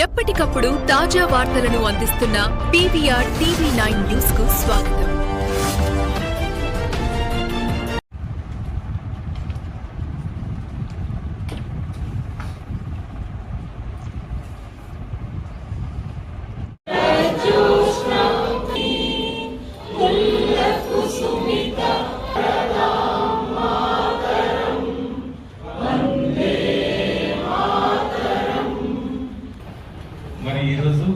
ఎప్పటికప్పుడు తాజా వార్తలను అందిస్తున్న పీవీఆర్ టీవీ9 న్యూస్ కు స్వాగతం. మరి ఈరోజు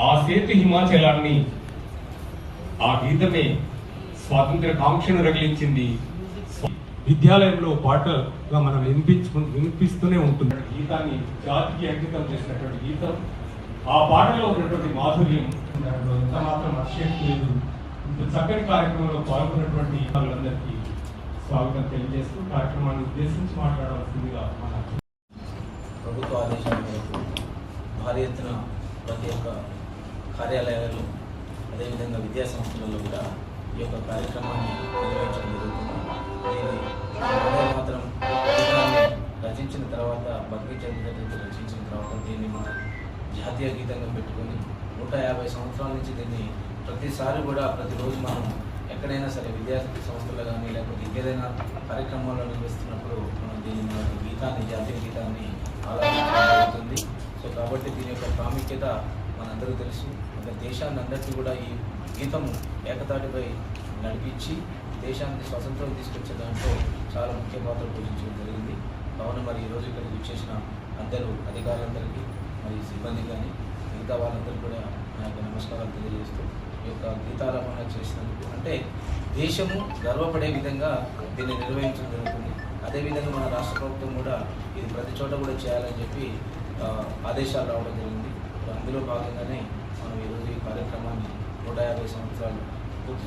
ఆ సేతు హిమాచలాన్ని ఆ గీతమే స్వాతంత్ర కాంక్షను రగిలించింది. విద్యాలయంలో పాటగా మనం వినిపిస్తూనే ఉంటుంది. గీతాన్ని జాతికి అంకితం చేసినటువంటి గీతం, ఆ పాటలో ఉన్నటువంటి మాధుర్యం ఎంత మాత్రం అతిశయలేదు. ఇంత చక్కని కార్యక్రమంలో పాల్గొన్నటువంటి వాళ్ళందరికీ స్వాగతం తెలియజేస్తూ కార్యక్రమాన్ని ఉద్దేశించి మాట్లాడవలసిందిగా మన ప్రభుత్వ ఆదేశాల మేరకు భారీ ఎత్తున ప్రతి ఒక్క కార్యాలయాలలో అదేవిధంగా విద్యా సంస్థలలో కూడా ఈ యొక్క కార్యక్రమాన్ని నిర్వహించడం జరుగుతుంది. దీన్ని మాత్రం రచించిన తర్వాత భగవద్గీత రచించిన తర్వాత దీన్ని మన జాతీయ గీతంగా పెట్టుకొని 150 సంవత్సరాల నుంచి దీన్ని ప్రతిసారి కూడా ప్రతిరోజు మనం ఎక్కడైనా సరే విద్యా సంస్థలు కానీ లేకపోతే ఇంకేదైనా కార్యక్రమాల్లో నిర్వహిస్తున్నప్పుడు మనం దీన్ని మన గీతాన్ని జాతీయ గీతాన్ని ఆలోచించబడుతుంది. సో కాబట్టి దీని యొక్క ప్రాముఖ్యత మనందరూ తెలుసు. ఒక దేశాన్ని అందరికీ కూడా ఈ గీతము ఏకతాటిపై నడిపించి దేశానికి స్వతంత్రం తీసుకొచ్చే దాంట్లో చాలా ముఖ్య పాత్ర పోషించడం జరిగింది. కావున మరి ఈరోజు ఇక్కడికి వచ్చేసిన అందరూ అధికారులందరికీ మరి సిబ్బంది కానీ మిగతా వాళ్ళందరూ కూడా నా యొక్క నమస్కారాలు తెలియజేస్తూ ఈ యొక్క గీతాలాపన చేసినందుకు అంటే దేశము గర్వపడే విధంగా దీన్ని నిర్వహించడం జరుగుతుంది. అదేవిధంగా మన రాష్ట్ర ప్రభుత్వం కూడా ఇది ప్రతి చోట కూడా చేయాలని చెప్పి ఆదేశాలు రావడం జరిగింది. అందులో భాగంగానే మనం ఈరోజు ఈ కార్యక్రమాన్ని 150 సంవత్సరాలు పూర్తి